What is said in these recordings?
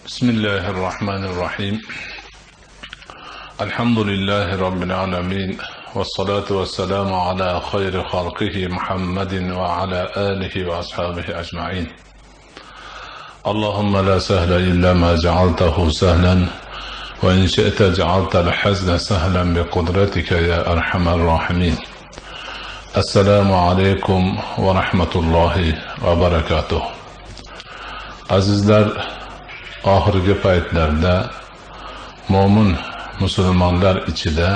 بسم الله الرحمن الرحيم. الحمد لله رب العالمين، والصلاة والسلام على خير خلقه محمد وعلى آله وأصحابه أجمعين. اللهم لا سهل إلا ما جعلته سهلا، وإن شئت جعلت الحزن سهلا بقدرتك يا أرحم الراحمين. السلام عليكم ورحمة الله وبركاته. Azizlar, oxirgi paytlarda mo'min musulmonlar ichida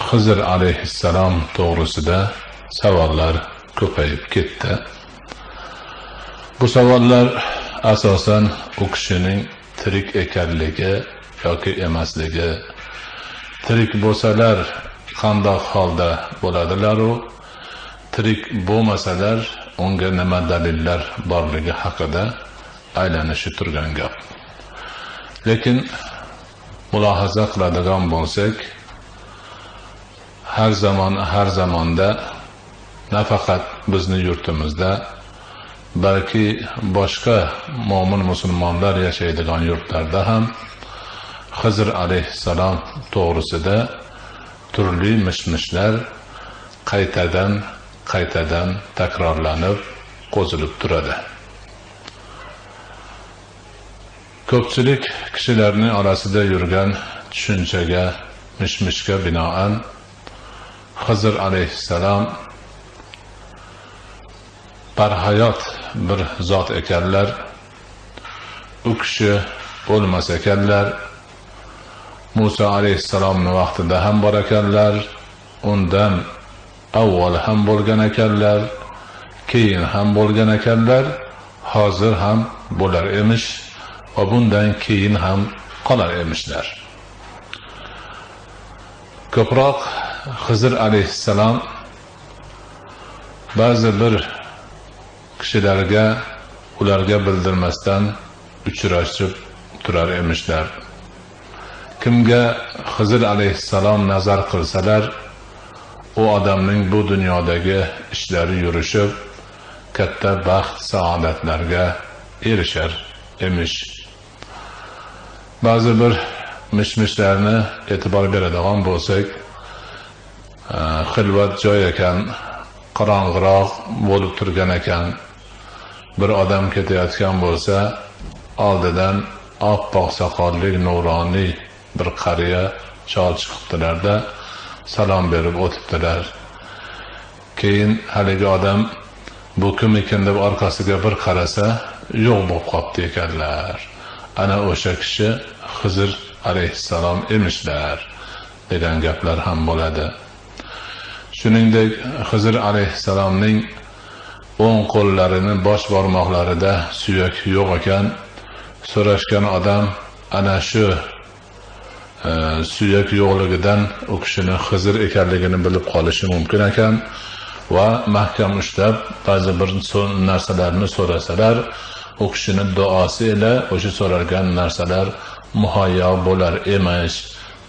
Xizr alayhissalom to'g'risida savollar ko'payib ketdi. Bu savollar asosan u kishining tirik ekanligi yoki emasligi, tirik bo'lsalar qanday holda bo'ladilar-u, tirik bo'lmasalar unga nima dalillar borligi haqida aylanishi turgan gap. Lekin mulohaza qiladigan bo'lsak, har zamonda nafaqat bizni yurtimizda, balki boshqa mo'min musulmonlar yashaydigan yurtlarda ham Xizr alayhissalom to'g'risida turli mishmishlar qaytadan takrorlanib qo'zilib turadi. Ko'pchilik kishilarning orasida yurgan tushunchaga, mishmishga binoan Xizr alayhissalom barhayot bir zot ekanlar, u kishi o'lmas ekanlar, Musa alayhissalomning vaqtida ham bor ekanlar, undan avval ham bo'lgan ekanlar, keyin ham bo'lgan ekanlar, hozir ham bo'lar emish va bundan keyin ham qolar emishlar. Ko'proq Xizr alayhissalom ba'zi bir kishilarga ularga bildirmasdan uchrashib turar emishlar. Kimga Xizr alayhissalom nazar qilsalar, u odamning bu dunyodagi ishlari yurishib, katta baxt, saodatlarga erishar emish. Ba'zi bir mishmishlarni e'tibor beradigan bo'lsak, xilvat joy ekan, qorong'iroq bo'lib turgan ekan, bir odam ketayotgan bo'lsa, oldidan oppoq soqolli, nuroniy bir qariya chol chiqibdilarda salom berib o'tibdilar. Keyin haligi odam bu kim ekan deb orqasiga bir qarasa, yo'q bo'lib qolibdi ekanlar. Ana o'sha kishi Xizr alayhissalom emishlar degan gaplar ham bo'ladi. Shuningdek, Xizr alayhissalomning o'ng qo'llarini bosh barmoqlarida suyak yo'q ekan, so'rashgan odam ana shu suyak yo'qligidan u kishining Xizr ekanligini bilib qolishi mumkin ekan va mahkam ushlab ba'zi bir narsalarni so'rasalar, u kishining duosi ila o'sha so'ralgan narsalar muhayyo bo'lar emish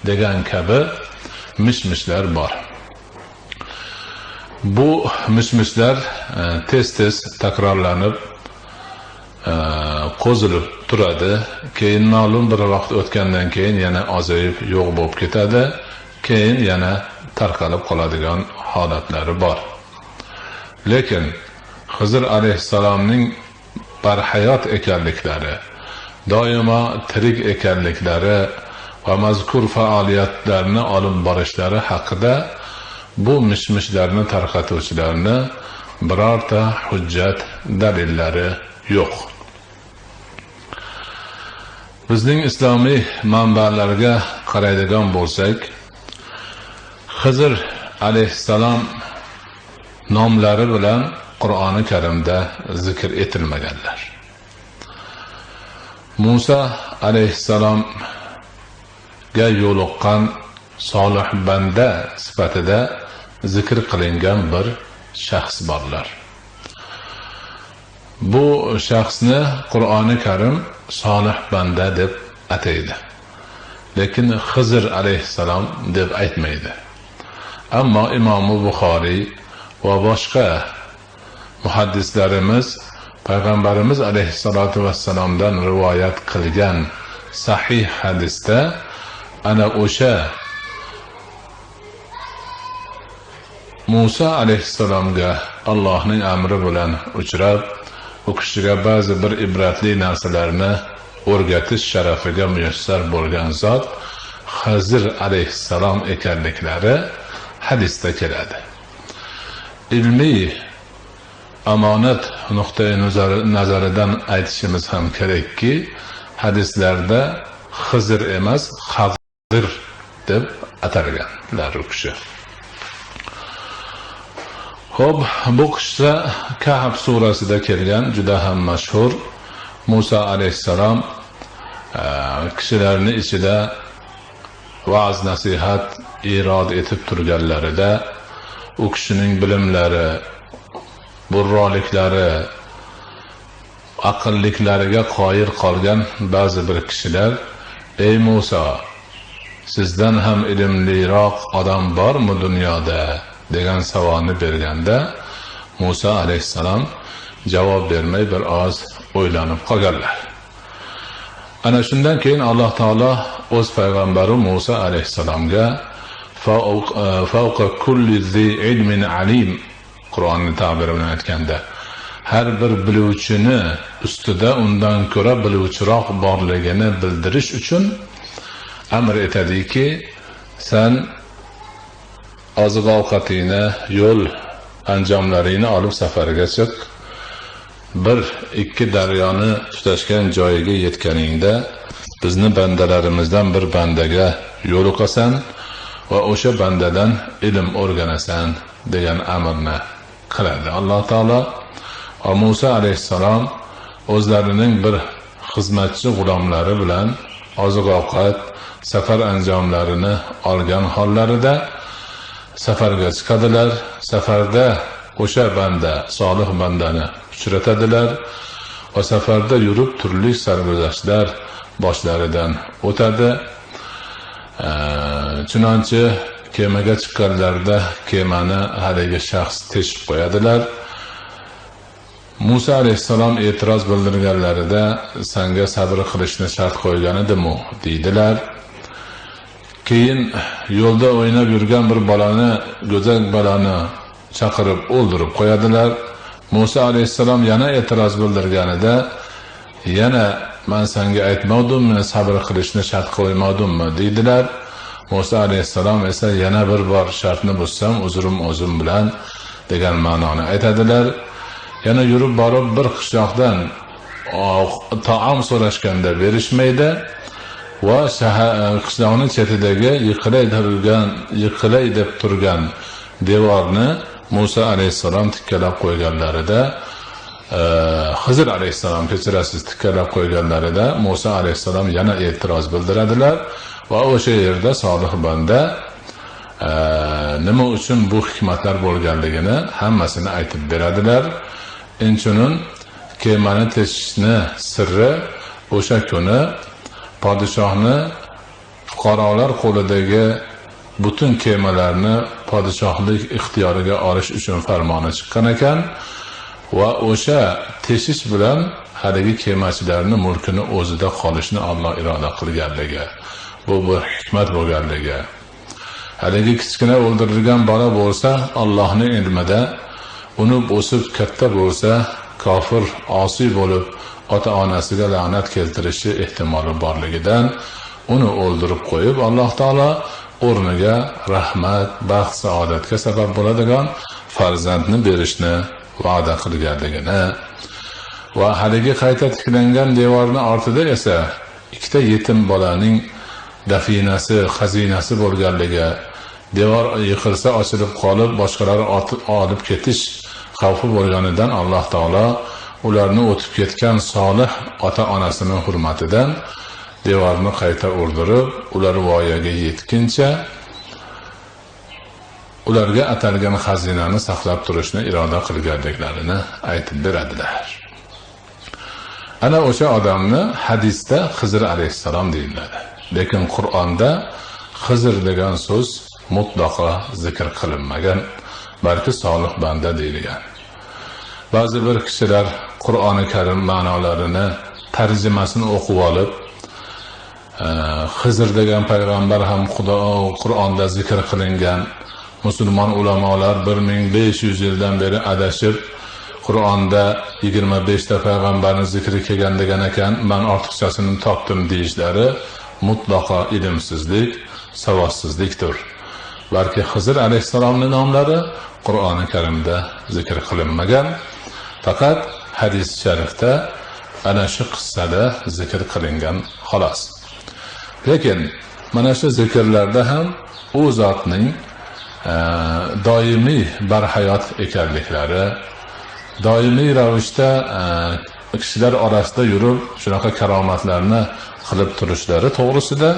degan kabi mishmishlar bor. Bu mishmishlar tez takrorlanib qo'zilib turadi. Keyin ma'lum bir vaqt o'tgandan keyin yana ozayib yo'q bo'lib ketadi. Keyin yana tarqalib qoladigan holatlari bor. Lekin Xizr alayhissalomning barhayot ekanliklari, doimo tirik ekanliklari va mazkur faoliyatlarni olib borishlari haqida bu mishmishlarni tarqatuvchilarni birorta hujjat dalillari yo'q. Bizning islomiy manbalarga qaraydigan bo'lsak, Xizr alayhissalom nomlari bilan Qur'oni Karimda zikr etilmaganlar. Musa alayhissalomga yo'liqqan solih banda sifatida zikr qilingan bir shaxs borlar. Bu shaxsni Qur'oni Karim solih banda deb ataydi. Lekin Xizr alayhissalom deb aytmaydi. Ammo Imom Buxoriy va boshqa muhaddislarimiz payg'ambarimiz alayhissalotu vassalomdan rivoyat qilgan sahih hadisda ana o'sha Musa alayhissalomga Allohning amri bilan uchrab, u kishiga ba'zi bir ibratli narsalarni o'rgatish sharafiga muyassar bo'lgan zot Xizr alayhissalom ekanliklari hadisda keladi. Ilmiy amonat nuqtai nazaridan aytishimiz ham kerakki, hadislarda Xizr emas, Xadir deb atalganlar u kishi. Xo'p, bu qissa Kahf surasida kelgan, juda ham mashhur. Musa alayhissalom kishilarning ichida va'z nasihat irod etib turganlarida u kishining bilimlari, burroliklari, aqlliklariga qoyil qolgan ba'zi bir kishilar, ey Musa, sizdan ham ilmliroq odam bormi dunyoda degan savolni berganda, Musa alayhissalom javob bermay bir oz o'ylanib qolganlar. Ana shundan keyin Alloh taolo o'z payg'ambari Musa alayhissalomga fawqa kulli zi ilmin alim, Qur'onning ta'biri bilan aytganda, har bir biluvchini ustida undan ko'ra biluvchiroq borligini bildirish uchun amr etadiki, sen oziq-ovqatingni, yo'l anjomlaringni olib safarga chiq. Bir ikki daryoni tutashgan joyiga yetganingda bizni bandalarimizdan bir bandaga yo'liqasan va o'sha bandadan ilm o'rganasan degan amrni qiladi. Alloh taolo Musa alayhissalom o'zlarining bir xizmatchi g'ulomlari bilan oziq-ovqat, safar anjomlarini olgan hollarida safarga chiqadilar. Safarda o'sha banda, solih bandani uchratadilar va safarda yurib turli sarguzashtlar boshlaridan o'tadi. Chunonchi kemaga chiqqanlarida kemani haligi shaxs teshib qo'yadilar. Musa alayhissalom e'tiroz bildirganlarida senga sabr qilishni shart qo'ygan edim-u deydilar. Keyin yo'lda o'ynab yurgan bir bolani, go'zak bolani chaqirib o'ldirib qo'yadilar. Musa alayhissalom yana e'tiroz bildirganida, yana men senga aytmadimmi, sabr qilishni shart qo'ymadimmi deydilar. Musa alayhissalom esa yana bir bor shartni buzsam uzrim o'zim bilan degan ma'noni aytadilar. Yana yurib borib bir qishloqdan taom so'rashganda berishmaydi va qishloqning chetidagi yiqilay deb turgan devorni Musa alayhissalom tikkalab qo'yganlarida, Xizr alayhissalom kechirasiz tikkalab qo'yganlarida Musa alayhissalom yana e'tiroz bildiradilar va o'sha yerda solih banda nima uchun bu hikmatlar bo'lganligini hammasini aytib beradilar. Inchunun kemani teshishni sirri o'sha kuni podshohni fuqarolar qo'lidagi butun kemalarni podshohlik ixtiyoriga olish uchun farmoni chiqqan ekan va o'sha teshish bilan haligi kemachilarni mulkini o'zida qolishni Alloh iroda qilganligi, bu bir hikmat bo'lganligi. Haligi kichkina o'ldirilgan bola bo'lsa, Allohning ilmida unib o'sib katta bo'lsa, kofir, osiy bo'lib ota-onasiga la'nat keltirishi ehtimoli borligidan uni o'ldirib qo'yib, Alloh taolo o'rniga rahmat, baxt, saodatga sabab bo'ladigan farzandni berishni va'da qilganligini va haligi qayta tiklangan devorning ortida esa ikkita yetim bolaning dafinasi, xazinasi bo'lganligi, devor yiqilsa ochilib qolib boshqalar olib ketish xavfi bo'lganidan Alloh taolo ularni o'tib ketgan solih ota-onasining hurmatidan devorni qayta o'rdirib, ular voyaga yetguncha ularga atalgan xazinani saqlab turishni iroda qilganliklarini aytib beradilar. Ana o'sha odamni hadisda Xizr alayhissalom deyiladi. Lekin Qur'onda Xizr degan so'z mutlaqo zikr qilinmagan, balki solih banda deyilgan. Ba'zi bir kishilar Qur'oni Karim ma'nolarini, tarjimasini o'qib olib, Xizr degan payg'ambar ham Qur'onda zikr qilingan. Musulmon ulamolar 1500 yildan beri adashib, Qur'onda 25 ta payg'ambarning zikri kelgan degan ekan, men ortiqchasini topdim deyishlari mutlaqo ilmsizlik, savodsizlikdir. Balki Xizr alayhissalomning nomlari Qur'oni Karimda zikr qilinmagan, faqat hadis sharifda ana shu qissada zikr qilingan xolos. Lekin mana shu zikrlarda ham u zotning doimiy barhayot ekanliklari, doimiy ravishda kishilar orasida yurib shunaqa karomatlarni qilib turishlari to'g'risida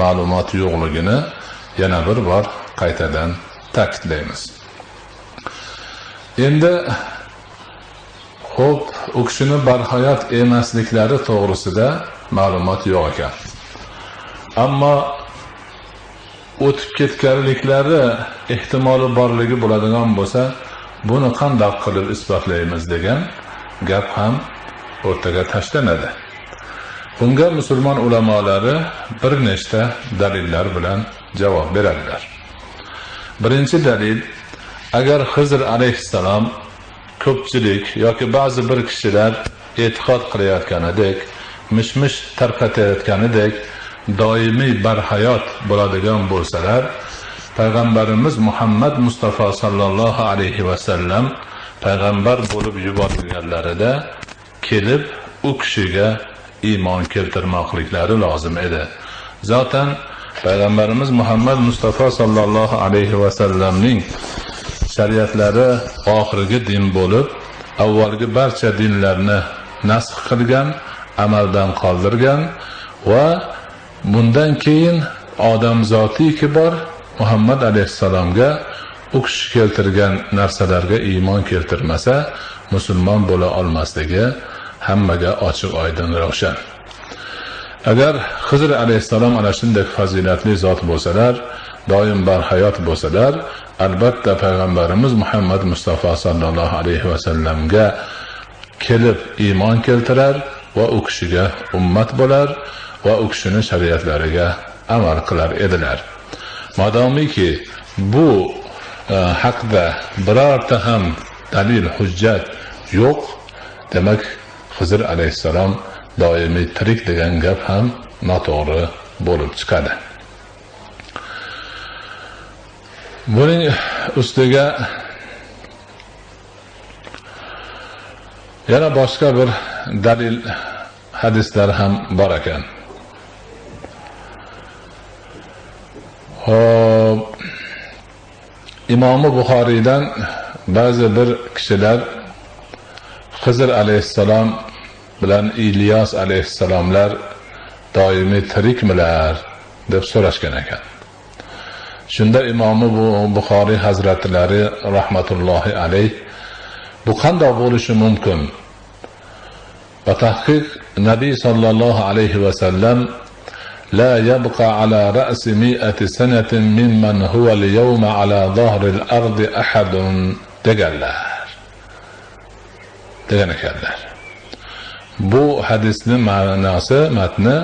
ma'lumot yo'qligini yana bir bor qaytadan ta'kidlaymiz. Endi xo'p, u kishini barhayot emasliklari to'g'risida ma'lumot yo'q ekan. Ammo o'tib ketganliklari ehtimoli borligi bo'ladigan bo'lsa, buni qanday qilib isbotlaymiz degan gap ham o'rtaga tashlanadi. Bunga musulmon ulamolari bir nechta dalillar bilan javob beradilar. Birinchi dalil, agar Xizr alayhissalom ko'pchilik yoki ba'zi bir kishilar e'tiqod qilayotganidek, mishmish tarqatayotganidek doimiy barhayot bo'ladigan bo'lsalar, payg'ambarimiz Muhammad Mustafa sallallohu alayhi va sallam payg'ambar bo'lib yuborilganlarida kelib u kishiga iymon keltirmoqliklari lozim edi. Zaten payg'ambarimiz Muhammad Mustafa sallallohu alayhi va sallamning shariatlari oxirgi din bo'lib, avvalgi barcha dinlarni nasx qilgan, amaldan qoldirgan va bundan keyin odam zotiki bor Muhammad alayhissalomga u kishi keltirgan narsalarga iymon keltirmasa musulmon bo'la olmasligi hammaga ochiq oydin ravshan. Agar Xizr alayhissalom ana shunday fazilatli zot bo'lsalar, doim barhayot bo'lsalar, albatta payg'ambarimiz Muhammad Mustafa sallallohu alayhi va sallamga kelib iymon keltirar va u kishiga ummat bo'lar va u kishining shariatlariga amal qilar edilar. Madomiki bu haqda birorta ham dalil, hujjat yo'q, demak Xizr alayhissalom doimiy tirik degan gap ham noto'g'ri bo'lib chiqadi. Buning ustiga yana boshqa bir dalil, hadislar ham bor ekan. İmam Buxoriydan ba'zi bir kishilar Xizr alayhissalom bilan İlyas alayhissalomlar doimiy tirikmilar deb so'rashgan ekan. Shunda İmam Buxoriy hazratlari rahmatullohi alayh bu qanday bo'lishi mumkin? Va tahqiq Nabiy sallallohu alayhi va sallam لا يبقى على رأس 100 سنة ممن هو اليوم على ظهر الأرض أحد deganlar. Bu hadisning ma'nosi, matni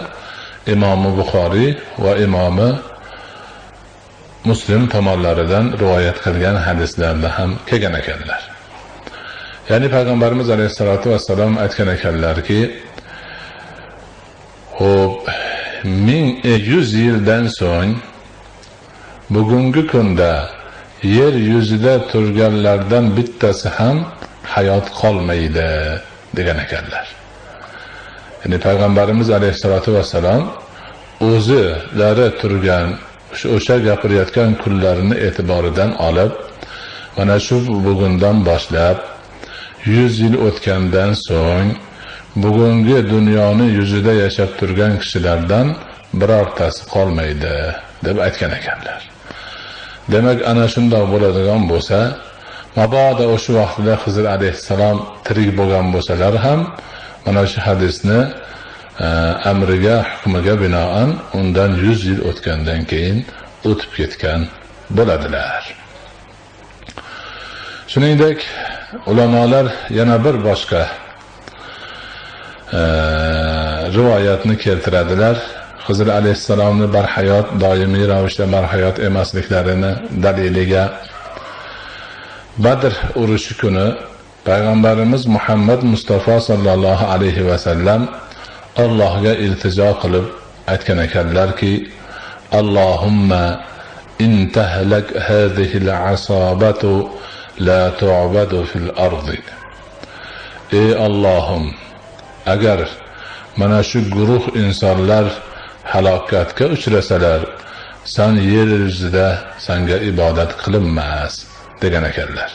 İmam Buxoriy va İmam Muslim tomonlaridan rivoyat qilgan hadislarda ham kelgan ekanlar. Ya'ni payg'ambarimiz alayhisolatu vassalom aytgan ekanlarki, xo'p, 1100 yildan so'ng bugungi kunda yer yuzida turganlardan bittasi ham hayot qolmaydi degan ekanlar. Ya'ni payg'ambarimiz alayhisolatu vassalom o'zilari turgan o'sha gapirayotgan kunlarini e'tiboridan olib, mana shu bugundan boshlab 100 yil o'tgandan so'ng bugungi dunyoni yuzida yashab turgan kishilardan birortasi qolmaydi deb aytgan ekanlar. Demak, ana shunday bo'ladigan bo'lsa, mabodo o'sha vaqtda Xizr alayhissalom tirik bo'lgan bo'lsalar ham, mana shu hadisni amriga, hukmiga binoan undan 100 yil o'tgandan keyin o'tib ketgan bo'ladilar. Shuningdek, ulamolar yana bir boshqa rivoyatni keltiradilar. Xizr alayhissalomni barhayot, doimiy ravishda barhayot emasliklarini daliliga Badr urushi kuni Payg'ambarimiz Muhammad Mustafa sallallohu alayhi va sallam Allohga iltijo qilib aytgan ekanlarki: Allohumma in tahlak hadhihi al-asabatu la tu'badu fil ardi. Ey Allohim, agar mana shu guruh insonlar halokatga uchrasalar, sen yer yuzida senga ibodat qilinmas degan ekanlar.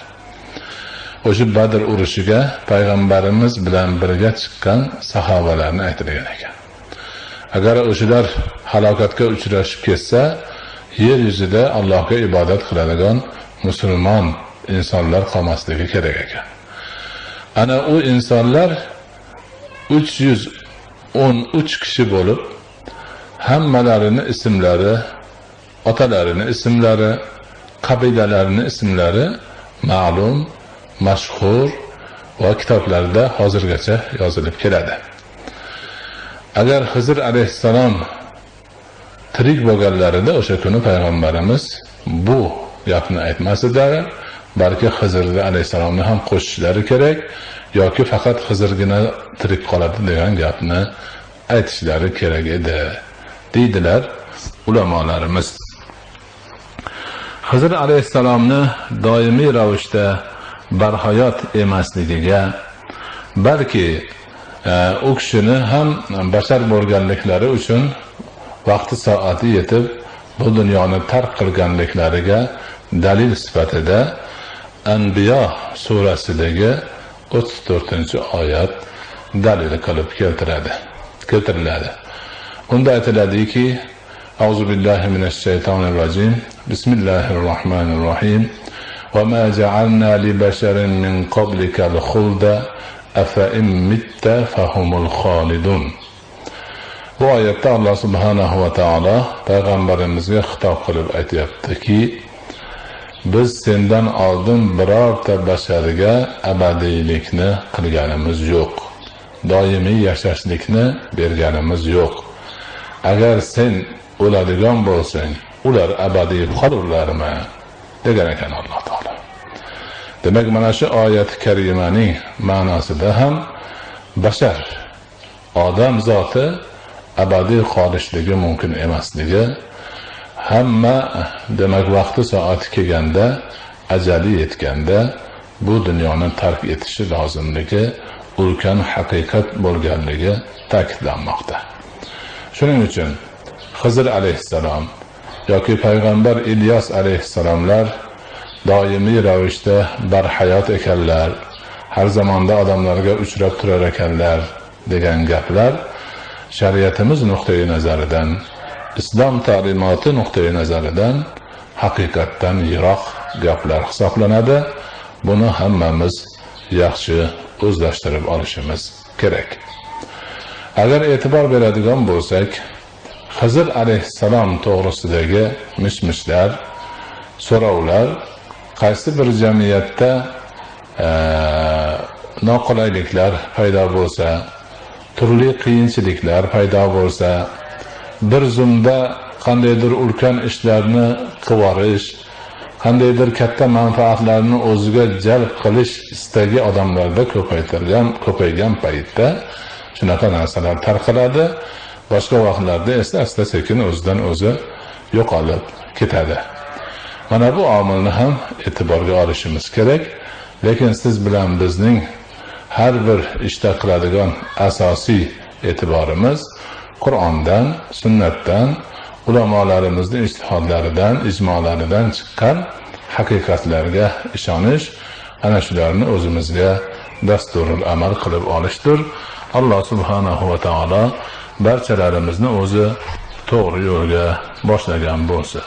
O'sha Badr urushiga payg'ambarimiz bilan birga chiqqan sahobalarni aytilgan ekan. Agar o'shalar halokatga uchrashib ketsa, yer yuzida Allohga ibodat qiladigan musulmon insonlar qolmasligi kerak ekan. Ana u insonlar 313 kishi bo'lib, hammalarini ismlari, otalarining ismlari, qabilalarining ismlari ma'lum, mashhur va kitoblarda hozirgacha yozilib keladi. Agar Xizr alayhissalom tirik bo'lganlarida o'sha kuni payg'ambarimiz bu gapni aytmasdi, balki Xizr alayhissalomni ham qo'shishlari kerak yoki faqat Xizrgina tirik qoladi degan gapni aytishlari kerak edi, deydilar ulamolarimiz. Xizr alayhissalomni doimiy ravishda barhayot emasligiga, balki u kishini ham bashar bo'lganliklari uchun vaqti soati yetib bu dunyoni tark qilganliklariga dalil sifatida Anbiyo surasidagi 34-oyat dalil qilib keltiriladi. Unda aytiladiki: Auzu billahi minash shaytonir rojim. Bismillahirrohmanirrohim. Va ma ja'alna li basharin min qablikal khulda afa in mitta fahumul khalidun. Bu oyatda Alloh subhanahu va taolo payg'ambarimizga xitob qilib aytayaptiki: biz sendan oldin birorta basharga abadiylikni qilganimiz yo'q. Doimiy yashashlikni berganimiz yo'q. Agar sen o'ladigan bo'lsang, ular abadiy qolurlarmi? degan ekan Alloh taolo. Demak, mana shu oyat karimaning ma'nosida ham bashar, odam zoti abadiy qolishligi mumkin emasligi, hamma demak vaqti soati kelganda, ajali yetganda bu dunyoni tark etishi lozimligi ulkan haqiqat bo'lganligi ta'kidlanmoqda. Shuning uchun Xizr alayhissalom yoki payg'ambar Ilyos alayhissalomlar doimiy ravishda barhayot ekanlar, har zamonda odamlarga uchrab turar ekanlar degan gaplar shariatimiz nuqtai nazaridan, islom ta'limoti nuqtai nazaridan haqiqatdan yiroq gaplar hisoblanadi. Buni hammamiz yaxshi o'zlashtirib olishimiz kerak. Agar e'tibor beradigan bo'lsak, Xizr alayhissalom to'g'risidagi mish-mishlar, so'rovlar qaysi bir jamiyatda noqulayliklar paydo bo'lsa, turli qiyinchiliklar paydo bo'lsa, bir zumda qandaydir ulkan ishlarni qilib, qandaydir katta manfaatlarni o'ziga jalb qilish istagi odamlarda ko'paygan paytda shunaqa narsalar tarqaladi. Boshqa vaqtlarda esa asta-sekin o'zidan o'zi yo'qolib ketadi. Mana bu omilni ham e'tiborga olishimiz kerak. Lekin siz bilan bizning har bir ishda qiladigan asosiy e'tiborimiz Qur'ondan, sunnatdan, ulamolarimizning ijtihodlaridan, ijmolaridan chiqqan haqiqatlarga ishonish, ana shularni o'zimizga dasturul amal qilib olishdir. Alloh subhanahu va taolo barchalarimizni o'zi to'g'ri yo'lga boshlagan bo'lsin.